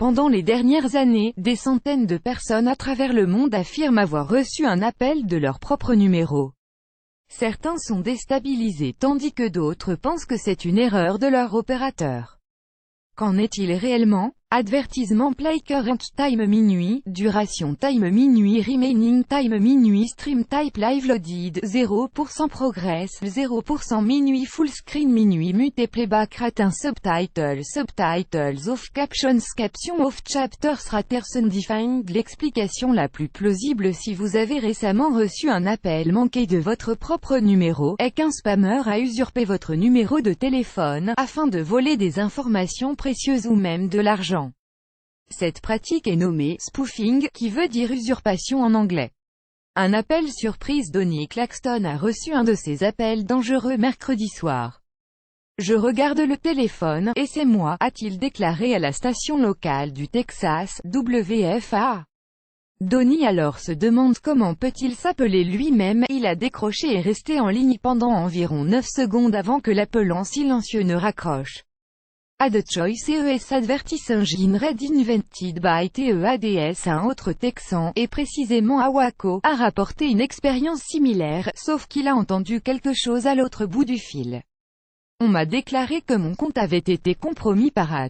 Pendant les dernières années, des centaines de personnes à travers le monde affirment avoir reçu un appel de leur propre numéro. Certains sont déstabilisés tandis que d'autres pensent que c'est une erreur de leur opérateur. Qu'en est-il réellement? Advertisement play current time minuit, duration time minuit, remaining time minuit, stream type live loaded, 0% progress, 0% minuit, full screen minuit, mute playback rate, subtitles off, captions off, chapters raters undefined. L'explication la plus plausible si vous avez récemment reçu un appel manqué de votre propre numéro, est qu'un spammeur a usurpé votre numéro de téléphone, afin de voler des informations précieuses ou même de l'argent. Cette pratique est nommée « spoofing », qui veut dire usurpation en anglais. Un appel surprise. Donnie Claxton a reçu un de ces appels dangereux mercredi soir. « Je regarde le téléphone, et c'est moi », a-t-il déclaré à la station locale du Texas, WFA. Donnie alors se demande comment peut-il s'appeler lui-même. Il a décroché et resté en ligne pendant environ 9 secondes avant que l'appelant silencieux ne raccroche. Ad Choice ES Advertising Red Invented by TEADS. Un autre Texan, et précisément à Waco, a rapporté une expérience similaire, sauf qu'il a entendu quelque chose à l'autre bout du fil. On m'a déclaré que mon compte avait été compromis par At.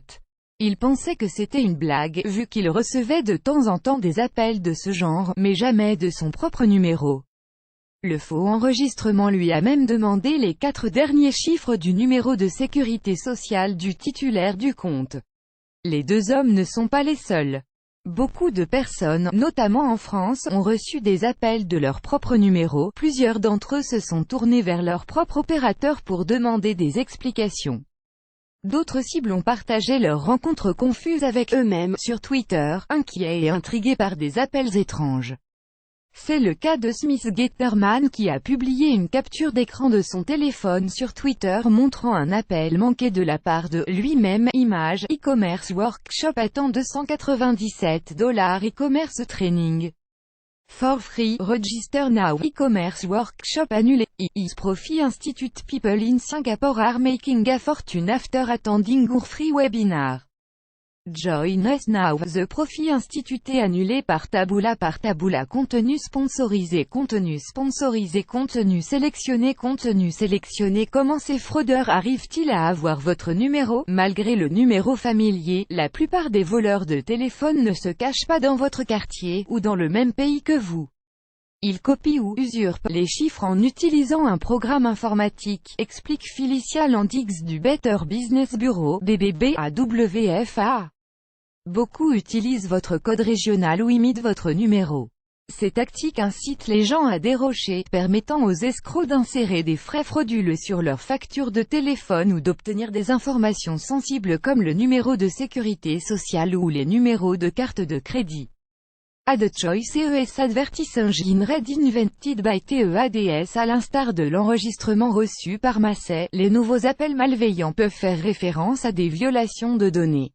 Il pensait que c'était une blague, vu qu'il recevait de temps en temps des appels de ce genre, mais jamais de son propre numéro. Le faux enregistrement lui a même demandé les 4 derniers chiffres du numéro de sécurité sociale du titulaire du compte. Les deux hommes ne sont pas les seuls. Beaucoup de personnes, notamment en France, ont reçu des appels de leur propre numéro. Plusieurs d'entre eux se sont tournés vers leur propre opérateur pour demander des explications. D'autres cibles ont partagé leurs rencontres confuses avec eux-mêmes sur Twitter, inquiets et intrigués par des appels étranges. C'est le cas de Smith Getterman qui a publié une capture d'écran de son téléphone sur Twitter montrant un appel manqué de la part de lui-même. Image, e-commerce workshop attend $297 e-commerce training. For free, register now. E-commerce workshop annulé. Is Profi Institute. People in Singapore are making a fortune after attending our free webinar. Join us now. The Profi Institute annulé par Taboola. Contenu sponsorisé. Contenu sélectionné. Contenu sélectionné. Comment ces fraudeurs arrivent-ils à avoir votre numéro? Malgré le numéro familier, la plupart des voleurs de téléphone ne se cachent pas dans votre quartier, ou dans le même pays que vous. Ils copient ou usurpent les chiffres en utilisant un programme informatique, explique Felicia Landix du Better Business Bureau, BBB, à WFA. Beaucoup utilisent votre code régional ou imitent votre numéro. Ces tactiques incitent les gens à dérocher, permettant aux escrocs d'insérer des frais frauduleux sur leur facture de téléphone ou d'obtenir des informations sensibles comme le numéro de sécurité sociale ou les numéros de carte de crédit. Ad Choice ES Advertising Red Invented by TEADS. À l'instar de l'enregistrement reçu par Massey, les nouveaux appels malveillants peuvent faire référence à des violations de données.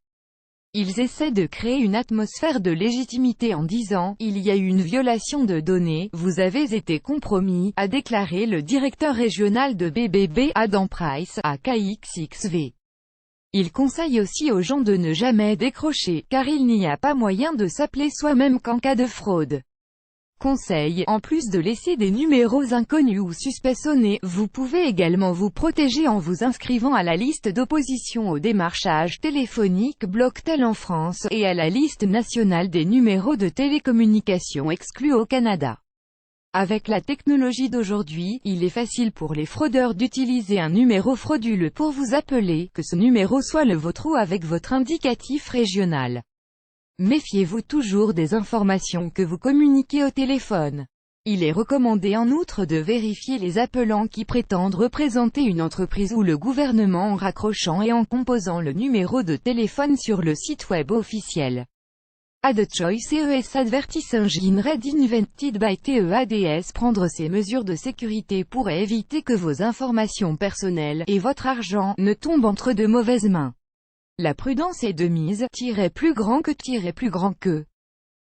Ils essaient de créer une atmosphère de légitimité en disant « Il y a eu une violation de données, vous avez été compromis », a déclaré le directeur régional de BBB, Adam Price, à KXXV. Il conseille aussi aux gens de ne jamais décrocher, car il n'y a pas moyen de s'appeler soi-même qu'en cas de fraude. Conseil, en plus de laisser des numéros inconnus ou suspects sonner, vous pouvez également vous protéger en vous inscrivant à la liste d'opposition au démarchage téléphonique Blocktel en France, et à la liste nationale des numéros de télécommunications exclus au Canada. Avec la technologie d'aujourd'hui, il est facile pour les fraudeurs d'utiliser un numéro frauduleux pour vous appeler, que ce numéro soit le vôtre ou avec votre indicatif régional. Méfiez-vous toujours des informations que vous communiquez au téléphone. Il est recommandé en outre de vérifier les appelants qui prétendent représenter une entreprise ou le gouvernement en raccrochant et en composant le numéro de téléphone sur le site web officiel. Ad Choice ES Advertising Red Invented by TEADS. Prendre ces mesures de sécurité pourrait éviter que vos informations personnelles, et votre argent, ne tombent entre de mauvaises mains. La prudence est de mise, plus grand que.